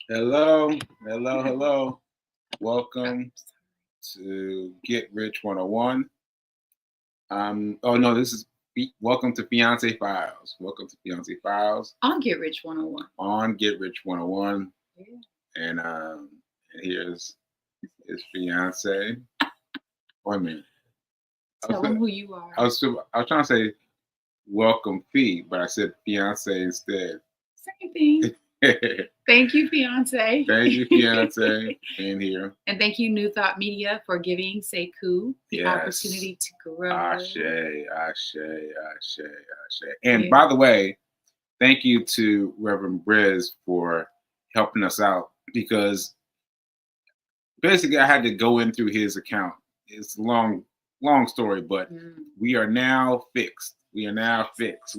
Hello, hello. Welcome to Get Rich 101. Oh no, this is welcome to Fiance Files. Welcome to Fiance Files On Get Rich 101. on Get Rich 101. Yeah. And here's his fiance. Wait a minute. I was, Tell them who you are. I was trying to say welcome fee, but I said fiance instead. Same thing. Thank you, fiance. Thank you, fiance, being here. And thank you, New Thought Media, for giving Sekou the Yes. opportunity to grow. Ashe, ashe, ashe, ashe. And by the way, thank you to Reverend Briz for helping us out because basically I had to go in through his account. It's a long story, but we are now fixed. We are now fixed.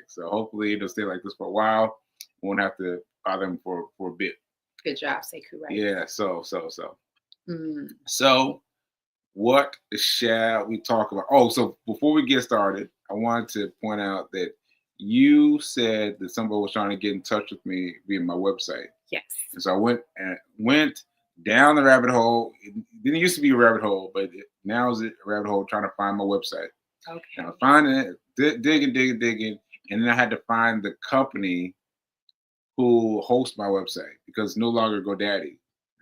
So hopefully it'll stay like this for a while. We won't have to bother him for a bit. Good job, Sekou, right? Yeah, so. So what shall we talk about? Oh, so before we get started, I wanted to point out that you said that somebody was trying to get in touch with me via my website. Yes. And so I went down the rabbit hole. It didn't used to be a rabbit hole, but now is a rabbit hole trying to find my website. Okay. And I find it, digging, and then I had to find the company who hosts my website because it's no longer GoDaddy.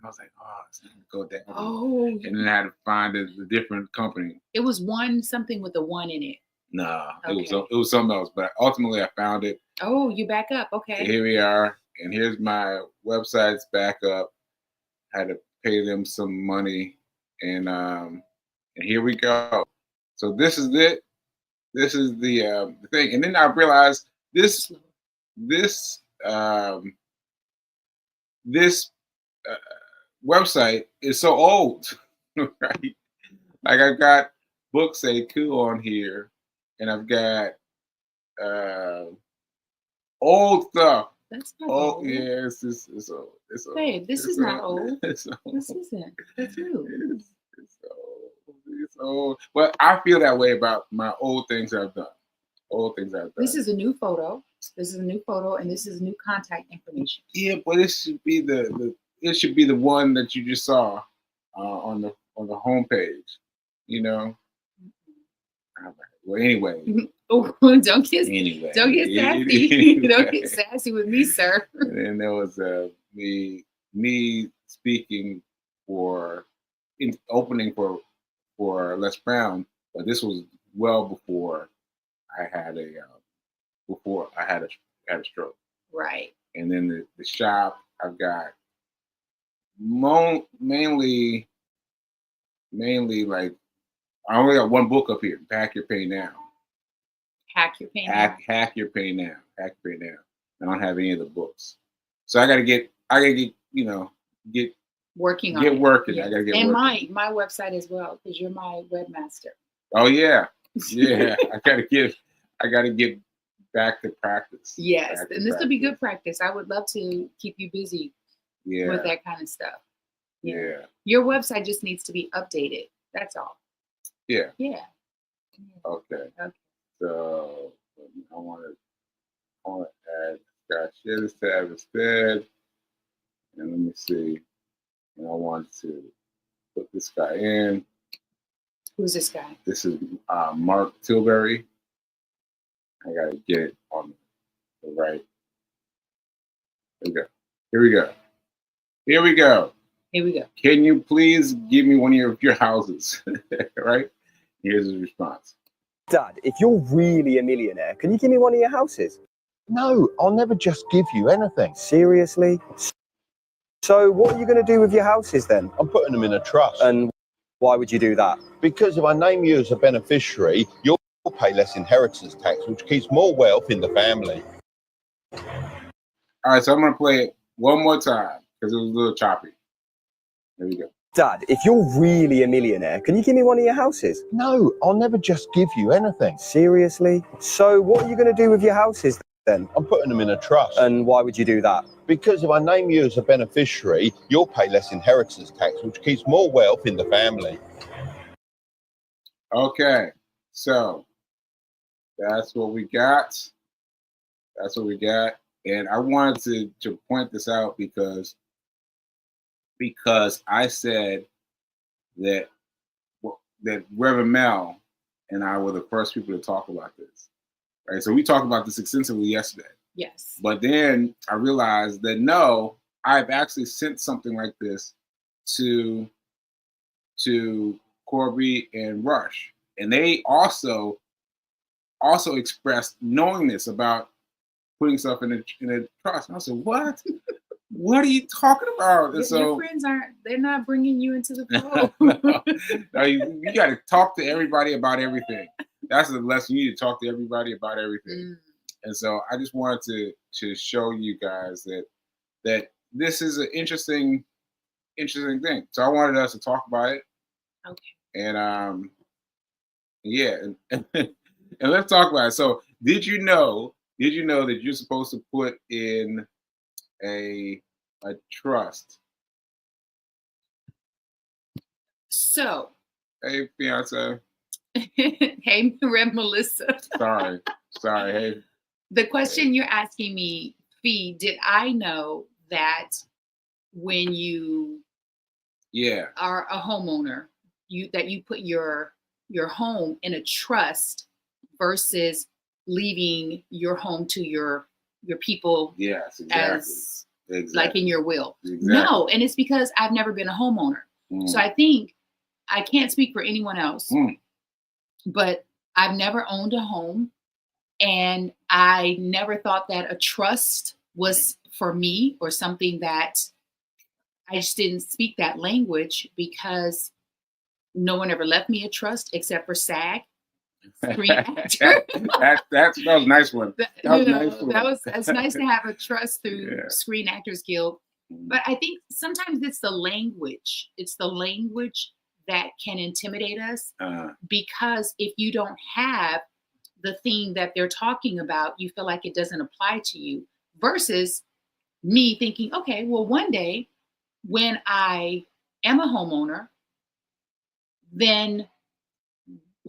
I was like, oh, it's not GoDaddy. Oh. And then I had to find a different company. It was something with a one in it. Nah, okay. it was something else. But ultimately, I found it. Oh, you back up. Okay. And here we are. And here's my website's backup. I had to pay them some money. And here we go. So this is it. This is the thing. And then I realized this website is so old, right? Like I've got Book Sekou on here, and I've got old stuff. That's not old. Yeah, it's old. It's old. Babe, this is not old. It's old. This isn't. That's new. It's old. It's old. But I feel that way about my old things I've done. This is a new photo. And this is new contact information. Yeah, but it should be the one that you just saw on the homepage. You know. Well, anyway. Oh, don't get sassy. Don't get sassy with me, sir. And then there was me speaking opening for Les Brown, but this was well before I had a stroke. Right. And then the shop I've got mainly like I only got one book up here. Hack Your Pay Now. Hack Your Pay Now. Hack Your Pay Now. Hack Your Pay Now. I don't have any of the books, so I gotta get working on get it. working. Yeah. I gotta get and working. my website as well because you're my webmaster. Oh yeah. I gotta get back to practice. Yes, and this will be good practice. I would love to keep you busy with that kind of stuff. Yeah. Your website just needs to be updated. That's all. Yeah. Yeah. Okay. So I want to add share this tab instead, and let me see. And I want to put this guy in. Who's this guy? This is Mark Tilbury. I gotta get it on the right. Here we go. Can you please give me one of your houses? Right? Here's his response. Dad, if you're really a millionaire, can you give me one of your houses? No, I'll never just give you anything. Seriously? So what are you going to do with your houses then? I'm putting them in a trust. And why would you do that? Because if I name you as a beneficiary, you'll pay less inheritance tax, which keeps more wealth in the family. All right, so I'm going to play it one more time because it was a little choppy. There we go. Dad, if you're really a millionaire, can you give me one of your houses? No, I'll never just give you anything. Seriously? So what are you going to do with your houses then? I'm putting them in a trust. And why would you do that? Because if I name you as a beneficiary, you'll pay less inheritance tax, which keeps more wealth in the family. Okay, so that's what we got. And I wanted to point this out because I said that that Reverend Mel and I were the first people to talk about this. Right. So we talked about this extensively yesterday. Yes. But then I realized that no, I've actually sent something like this to Corby and Rush. And they also expressed knowingness about putting stuff in a trust. And I said, what? What are you talking about? And Your friends they're not bringing you into the fold. no, you got to talk to everybody about everything. That's the lesson. You need to talk to everybody about everything. And so I just wanted to show you guys that this is an interesting thing. So I wanted us to talk about it. Okay. And yeah, and let's talk about it. So did you know that you're supposed to put in a trust? So Hey, fiance. hey, Rev Melissa. Sorry. Hey. The question you're asking me, Fee, did I know that when you are a homeowner, you put your home in a trust versus leaving your home to your people? Yes, exactly. As like in your will. Exactly. No, and it's because I've never been a homeowner. So I think I can't speak for anyone else, but I've never owned a home, and I never thought that a trust was for me or something that I just didn't speak that language because no one ever left me a trust except for SAG. Screen actor. that was a nice one. It's nice to have a trust through Screen Actors Guild. But I think sometimes it's the language. It's the language that can intimidate us because if you don't have the thing that they're talking about, you feel like it doesn't apply to you versus me thinking, okay, well, one day when I am a homeowner, then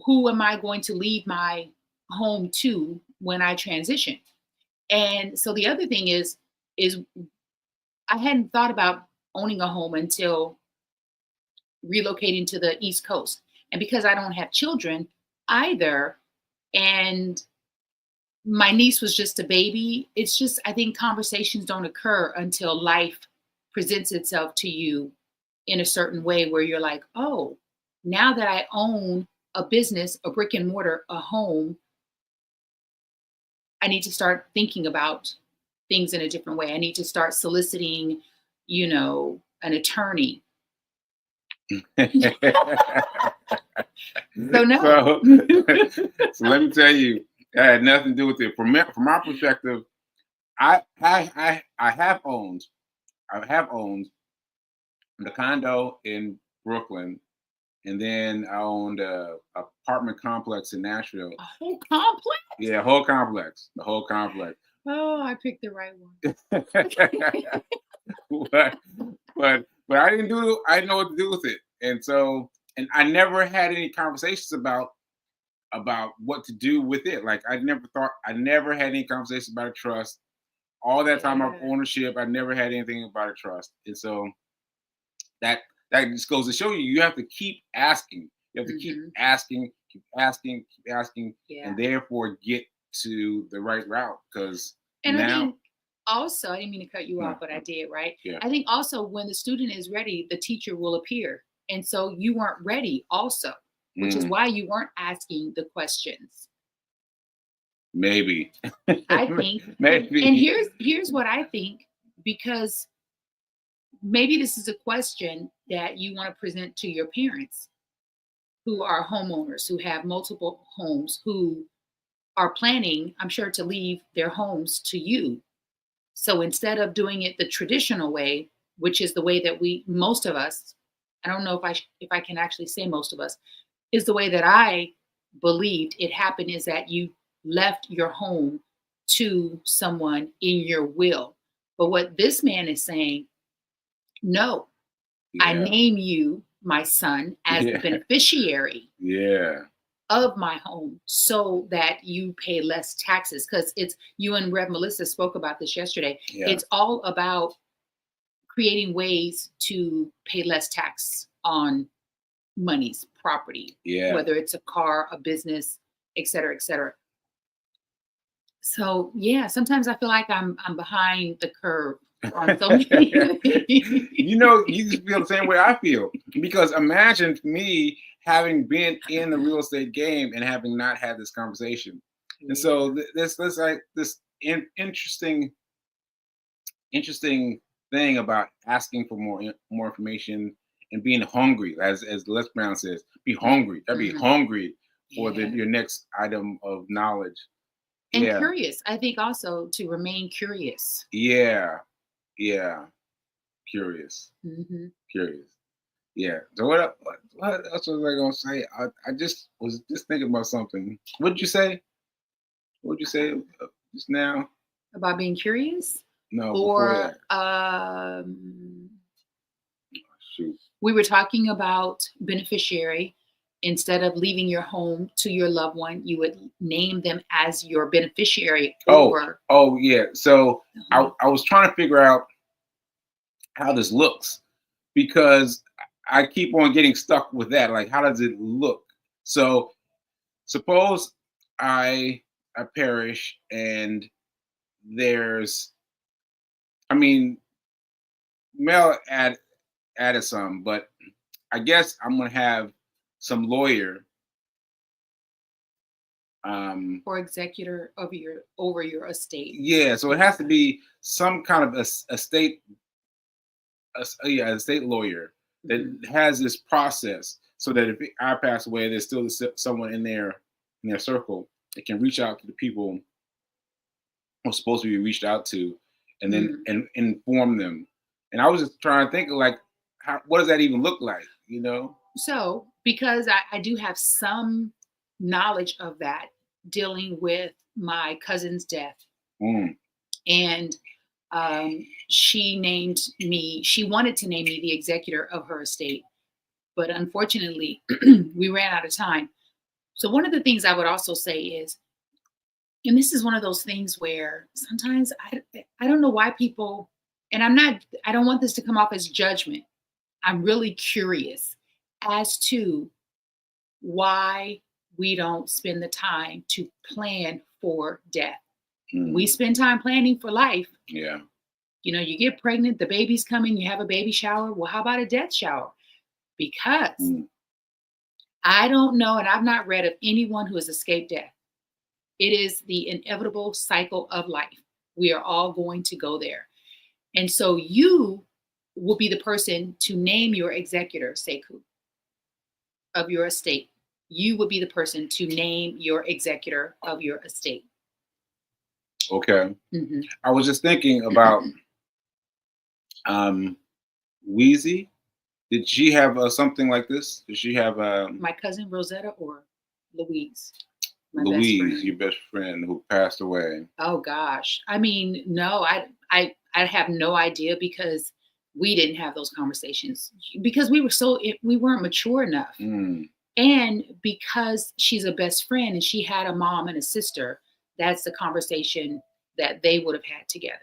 who am I going to leave my home to when I transition? And so the other thing is I hadn't thought about owning a home until relocating to the East Coast. And because I don't have children either, and my niece was just a baby, it's just, I think conversations don't occur until life presents itself to you in a certain way where you're like, oh, now that I own a business, a brick and mortar, a home, I need to start thinking about things in a different way. I need to start soliciting, an attorney. So no. So let me tell you, it had nothing to do with it. From my perspective, I have owned the condo in Brooklyn, and then I owned a apartment complex in Nashville. A whole complex? Yeah, the whole complex. Oh, I picked the right one. but I didn't know what to do with it, and I never had any conversations about what to do with it. Like I never had any conversations about a trust. All that time of ownership, I never had anything about a trust, and so that just goes to show you have to keep asking. You have to keep asking, and therefore get to the right route. And I think also, I didn't mean to cut you off, but I did, right? Yeah. I think also when the student is ready, the teacher will appear. And so you weren't ready also, which is why you weren't asking the questions. Maybe. I think. Maybe. And here's what I think, because maybe this is a question that you want to present to your parents who are homeowners, who have multiple homes, who are planning, I'm sure, to leave their homes to you. So instead of doing it the traditional way, which is the way that most of us, I don't know if I can actually say most of us, is the way that I believed it happened, is that you left your home to someone in your will. But what this man is saying, no, I name you, my son, as the beneficiary. Yeah. of my home so that you pay less taxes. Because it's, you and Rev Melissa spoke about this yesterday. Yeah. It's all about creating ways to pay less tax on monies, property, Yeah. whether it's a car, a business, et cetera, et cetera. So yeah, sometimes I feel like I'm behind the curve on so many things. You know, you just feel the same way I feel. Because imagine me having been in the real estate game and having not had this conversation. And so this like this interesting thing about asking for more information and being hungry, as Les Brown says, be hungry. Gotta be hungry for your next item of knowledge. And curious. I think also to remain curious. Yeah. Curious. Curious. Yeah. So what else was I gonna say? I just was just thinking about something. What did you say? What did you say just now? About being curious? No. Or shoot. We were talking about beneficiary. Instead of leaving your home to your loved one, you would name them as your beneficiary. Oh yeah. So I was trying to figure out how this looks, because I keep on getting stuck with that. Like, how does it look? So suppose I perish and there's, I mean, Mel added some, but I guess I'm gonna have some lawyer or executor of over your estate. Yeah, so it has to be some kind of a state lawyer that has this process, so that if I pass away, there's still someone in their circle that can reach out to the people who are supposed to be reached out to, and then and inform them. And I was just trying to think of, like, what does that even look like, you know? So because I do have some knowledge of that, dealing with my cousin's death. And she wanted to name me the executor of her estate, but unfortunately we ran out of time. So one of the things I would also say is, and this is one of those things where sometimes I don't know why people, and I don't want this to come off as judgment. I'm really curious as to why we don't spend the time to plan for death. We spend time planning for life. Yeah. You know, you get pregnant, the baby's coming, you have a baby shower. Well, how about a death shower? Because I don't know, and I've not read of anyone who has escaped death. It is the inevitable cycle of life. We are all going to go there. And so you will be the person to name your executor, Sekou, of your estate. You would be the person to name your executor of your estate. Okay. I was just thinking about Wheezy. Did she have something like this? Did she have my cousin Rosetta or Louise? Louise, your best friend who passed away. Oh gosh. I mean, no, I have no idea, because we didn't have those conversations, because we weren't mature enough. And because she's a best friend and she had a mom and a sister, that's the conversation that they would have had together.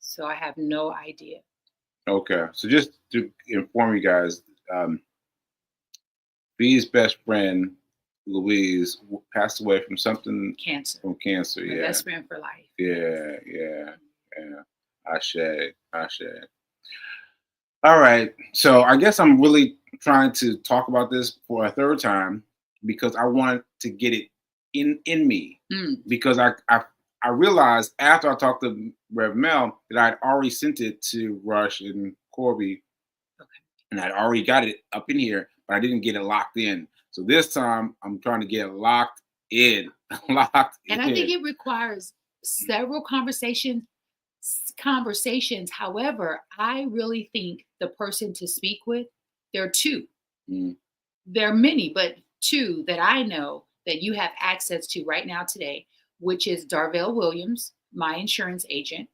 So I have no idea. Okay. So just to inform you guys, B's best friend, Louise, passed away from something. Cancer. From cancer, yeah. Best friend for life. Yeah. Ashe. All right. So I guess I'm really trying to talk about this for a third time, because I want to get it in me. Because I realized after I talked to Rev Mel that I'd already sent it to Rush and Corby. And I'd already got it up in here, but I didn't get it locked in. So this time I'm trying to get it locked in. And I think it requires several conversations. However, I really think the person to speak with, there are two. There are many, but two that I know that you have access to right now today, which is Darvell Williams, my insurance agent.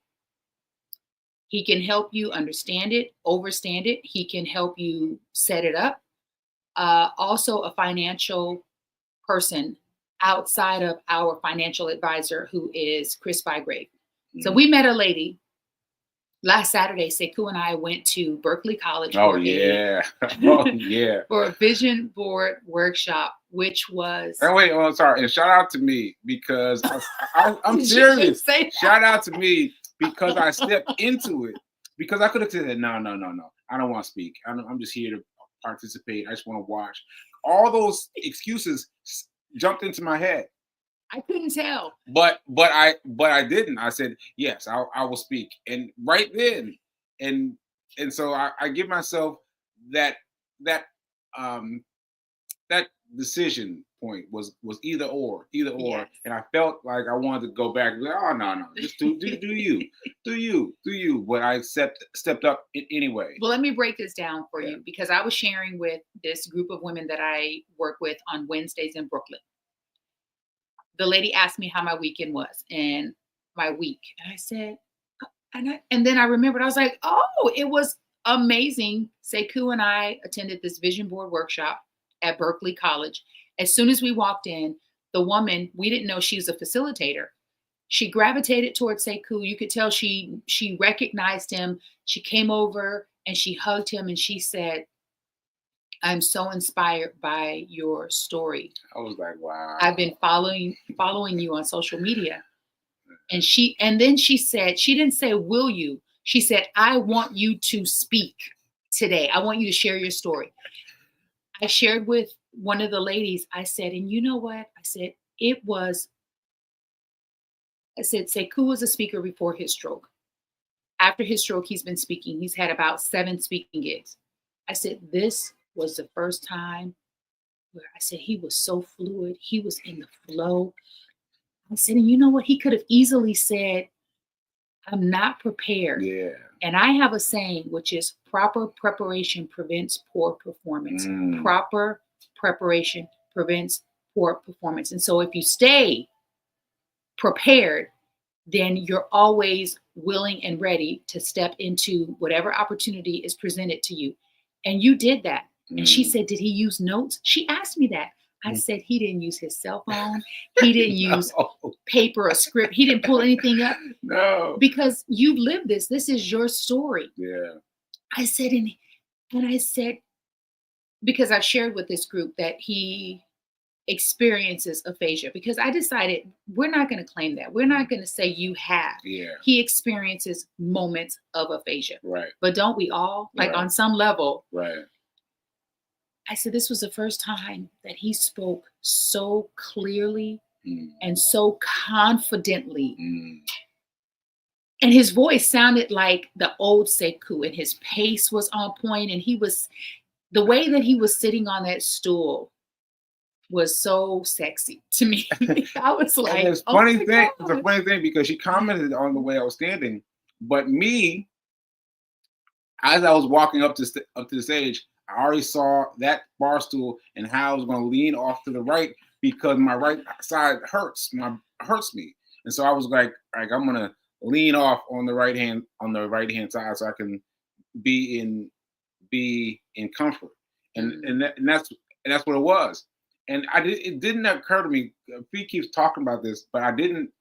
He can help you understand it, overstand it. He can help you set it up. Also a financial person outside of our financial advisor, who is Chris Bygrave. So we met a lady last Saturday. Sekou and I went to Berkeley College for a vision board workshop, which was. And wait, sorry, and shout out to me because I'm serious. Shout out to me because I stepped into it, because I could have said, no, I don't want to speak. I'm just here to participate. I just want to watch. All those excuses jumped into my head. I couldn't tell. But I didn't. I said, yes, I will speak. And right then, and so I give myself that decision point was either or. Yes. And I felt like I wanted to go back and like, oh no, just do you. But I stepped up anyway. Well, let me break this down for you, because I was sharing with this group of women that I work with on Wednesdays in Brooklyn. The lady asked me how my weekend was and my week. And I said, and then I remembered, I was like, oh, it was amazing. Sekou and I attended this vision board workshop at Berkeley College. As soon as we walked in, the woman, we didn't know she was a facilitator. She gravitated towards Sekou. You could tell she recognized him. She came over and she hugged him and she said, I'm so inspired by your story. I was like, wow. I've been following you on social media. And then she said, she didn't say, will you? She said, I want you to speak today. I want you to share your story. I shared with one of the ladies, I said, and you know what? I said, Sekou was a speaker before his stroke. After his stroke, he's been speaking. He's had about 7 speaking gigs. I said, this was the first time where I said he was so fluid. He was in the flow. I said, and you know what? He could have easily said, I'm not prepared. Yeah. And I have a saying, which is proper preparation prevents poor performance. Proper preparation prevents poor performance. And so if you stay prepared, then you're always willing and ready to step into whatever opportunity is presented to you. And you did that. And she said, did he use notes? She asked me that. I said, he didn't use his cell phone. He didn't use paper or script. He didn't pull anything up. No. Because you've lived this. This is your story. Yeah. I said, and I said, because I've shared with this group that he experiences aphasia, because I decided we're not going to claim that. We're not going to say you have. Yeah. He experiences moments of aphasia. Right. But don't we all? Like on some level. Right. I said, this was the first time that he spoke so clearly and so confidently. And his voice sounded like the old Sekou, and his pace was on point. And the way that he was sitting on that stool was so sexy to me. I was like, it's a funny thing because she commented on the way I was standing, but me, as I was walking up to the stage, I already saw that bar stool and how I was going to lean off to the right because my right side hurts me, and so I was like I'm going to lean off on the right hand side so I can be in comfort, and that's what it was. And it didn't occur to me. Fee keeps talking about this, but I didn't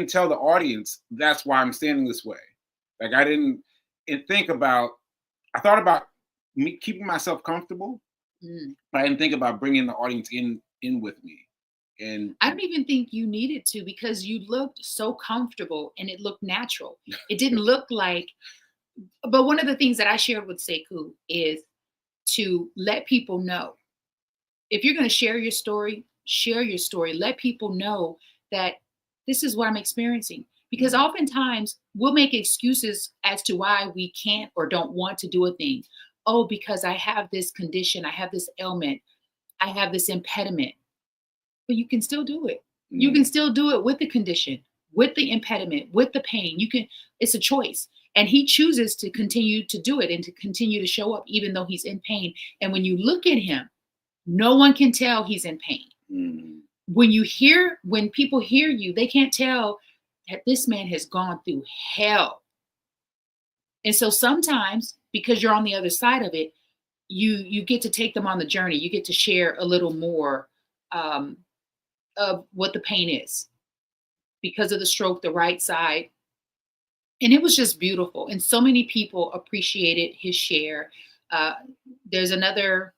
tell the audience that's why I'm standing this way. Like I didn't think about. I thought about me keeping myself comfortable, but I didn't think about bringing the audience in with me. And I don't even think you needed to, because you looked so comfortable and it looked natural. It didn't look like. But one of the things that I shared with Sekou is to let people know. If you're going to share your story. Let people know that this is what I'm experiencing. Because oftentimes we'll make excuses as to why we can't or don't want to do a thing. Oh, because I have this condition, I have this ailment, I have this impediment. But you can still do it. You can still do it with the condition, with the impediment, with the pain. It's a choice. And he chooses to continue to do it and to continue to show up even though he's in pain. And when you look at him, no one can tell he's in pain. When people hear you, they can't tell that this man has gone through hell. And so sometimes, because you're on the other side of it, you get to take them on the journey. You get to share a little more of what the pain is because of the stroke, the right side. And it was just beautiful. And so many people appreciated his share. There's another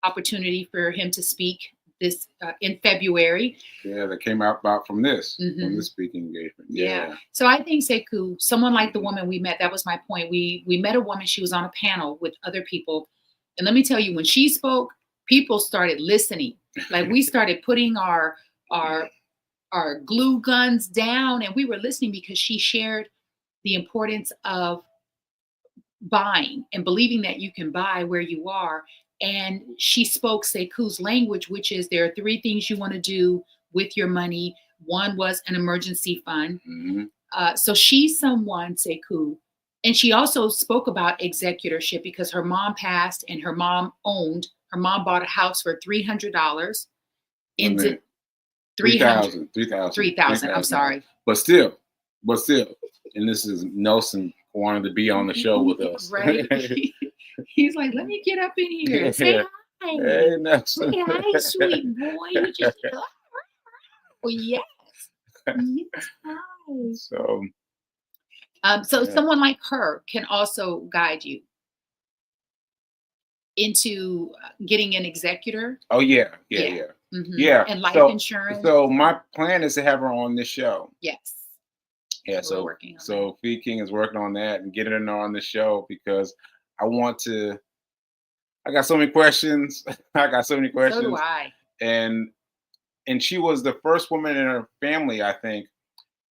opportunity for him to speak this in February. Yeah, that came out from this speaking engagement. Yeah. So I think Sekou, someone like the woman we met, that was my point. We met a woman, she was on a panel with other people. And let me tell you, when she spoke, people started listening. Like we started putting our glue guns down and we were listening because she shared the importance of buying and believing that you can buy where you are. And she spoke Sekou's language, which is there are 3 things you want to do with your money. One was an emergency fund. So she's someone, Sekou, and she also spoke about executorship because her mom passed and her mom bought a house for $300 into $3,000. I'm sorry. But still, and this is Nelson wanting to be on the show with us. Right. He's like, let me get up in here. Say hi. Hey, Nelson. Say hi, sweet boy. You just yes. Yes. Hi. So someone like her can also guide you into getting an executor. Oh yeah. Yeah. And life insurance. So my plan is to have her on this show. Yes. Yeah. So Fee King is working on that and getting her on the show because I got so many questions. So do I. And she was the first woman in her family, I think,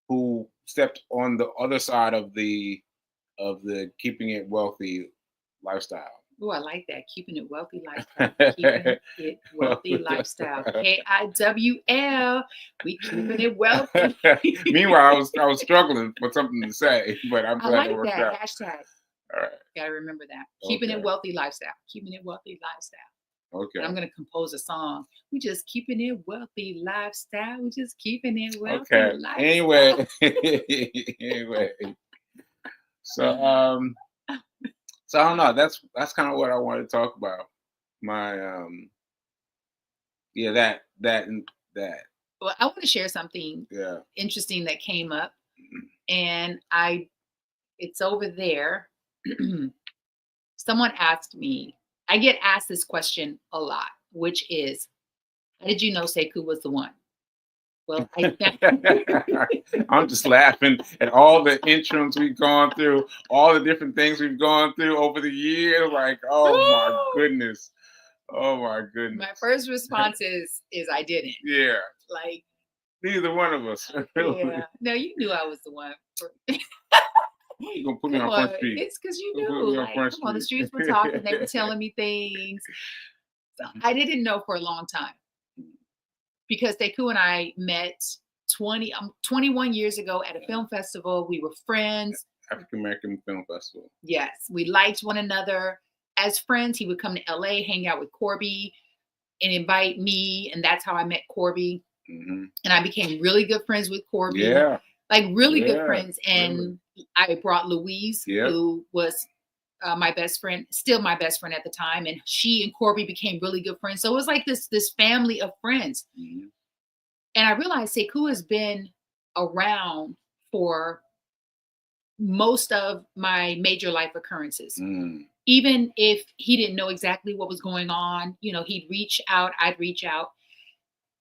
who stepped on the other side of the keeping it wealthy lifestyle. Oh, I like that. Keeping it wealthy lifestyle. Keeping it wealthy lifestyle. KIWL. We keeping it wealthy. Meanwhile, I was struggling for something to say, but I'm glad it worked out. Hashtag. All right. Gotta remember that. Keeping it wealthy lifestyle. Keeping it wealthy lifestyle. Okay. And I'm gonna compose a song. We just keeping it wealthy lifestyle. We just keeping it wealthy lifestyle. Anyway. So I don't know. That's kind of what I wanted to talk about. My that. Well, I want to share something interesting that came up, and it's over there. Someone asked me. I get asked this question a lot, which is, "How did you know Sekou was the one?" Well, I'm just laughing at all the interims we've gone through, all the different things we've gone through over the years. Like, oh my goodness. My first response is I didn't. Yeah. Like, neither one of us. Yeah. No, you knew I was the one. You're gonna put me on Front Street. It's because you knew. Like, come on, the streets were talking. They were telling me things. So I didn't know for a long time. Because Sekou and I met 21 years ago at a film festival. We were friends. African American Film Festival. Yes, we liked one another. As friends, he would come to LA, hang out with Corby, and invite me, and that's how I met Corby. And I became really good friends with Corby. Yeah. Like really good friends. And I brought Louise, who was my best friend, still my best friend at the time, and she and Corby became really good friends. So it was like this family of friends. And I realized Sekou has been around for most of my major life occurrences. Even if he didn't know exactly what was going on, he'd reach out, I'd reach out.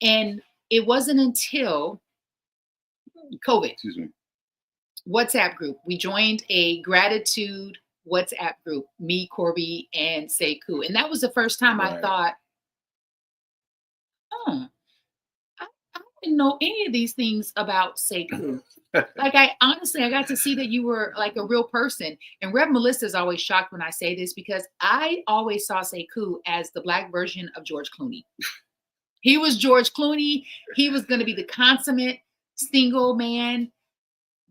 And it wasn't until COVID, WhatsApp group. We joined a gratitude WhatsApp group, me, Corby, and Sekou. And that was the first time I thought, I didn't know any of these things about Sekou. Like, I got to see that you were like a real person. And Rev Melissa is always shocked when I say this because I always saw Sekou as the Black version of George Clooney. He was George Clooney. He was going to be the consummate single man.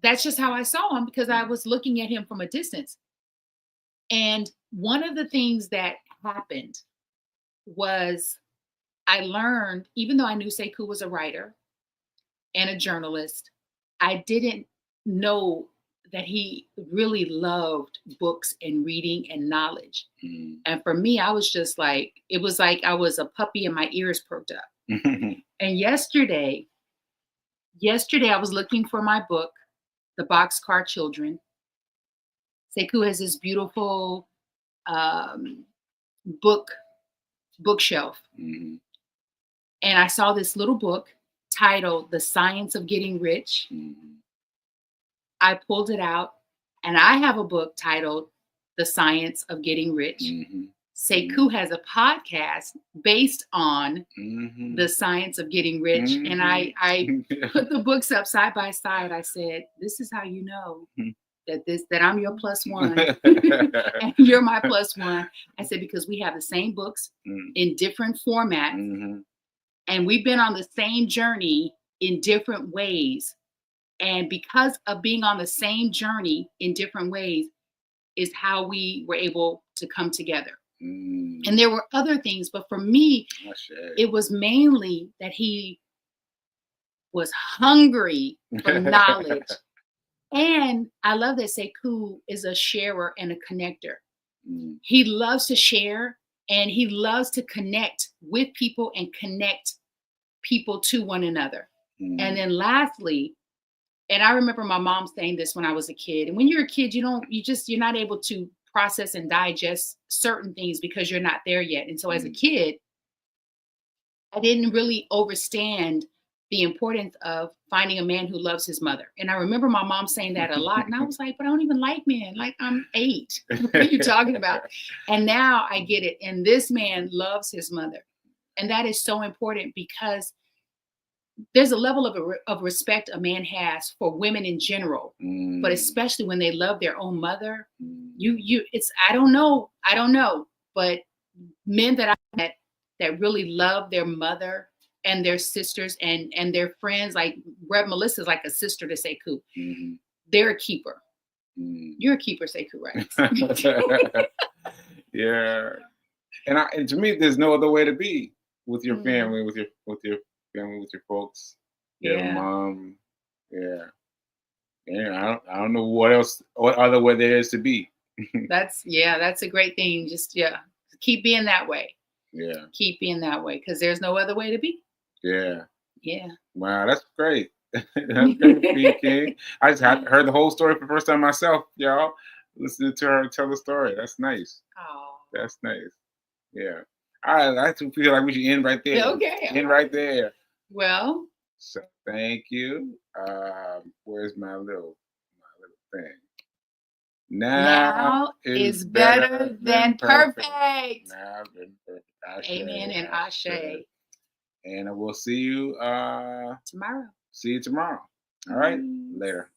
That's just how I saw him because I was looking at him from a distance. And one of the things that happened was I learned, even though I knew Sekou was a writer and a journalist, I didn't know that he really loved books and reading and knowledge. And for me, I was just like, it was like I was a puppy and my ears perked up. And yesterday I was looking for my book, The Boxcar Children. Sekou has this beautiful bookshelf. Mm-hmm. And I saw this little book titled The Science of Getting Rich. Mm-hmm. I pulled it out, and I have a book titled The Science of Getting Rich. Mm-hmm. Sekou has a podcast based on Mm-hmm. The Science of Getting Rich. Mm-hmm. And I put the books up side by side. I said, this is how you know that I'm your plus one and you're my plus one. I said, because we have the same books in different formats. Mm-hmm. And we've been on the same journey in different ways. And because of being on the same journey in different ways is how we were able to come together. And there were other things, but for me, it was mainly that he was hungry for knowledge. And I love that Sekou is a sharer and a connector. He loves to share, and he loves to connect with people and connect people to one another. And then lastly, and I remember my mom saying this when I was a kid, and when you're a kid, you're not able to process and digest certain things because you're not there yet. And so as a kid, I didn't really understand the importance of finding a man who loves his mother. And I remember my mom saying that a lot. And I was like, but I don't even like men. Like, I'm 8. What are you talking about? And now I get it. And this man loves his mother. And that is so important because there's a level of respect a man has for women in general, but especially when they love their own mother. I don't know, but men that I met that really love their mother and their sisters and their friends, like Rev Melissa's like a sister to Sekou. They're a keeper. You're a keeper, Sekou, right? Yeah. And to me, there's no other way to be with your family, with your family, with your folks, your mom. Yeah. I don't know what other way there is to be. That's a great thing. Just keep being that way. Yeah. Keep being that way because there's no other way to be. Yeah. Yeah. Wow, that's great. That's great, PK. I just heard the whole story for the first time myself, y'all. Listening to her tell the story. That's nice. Oh. That's nice. Yeah. All right, I feel like we should end right there. Okay. End right there. Well. So thank you. Where's my little thing? Now is better than perfect. Now than perfect. Ashe, amen and ashe. And I will see you tomorrow. See you tomorrow. All right. Later.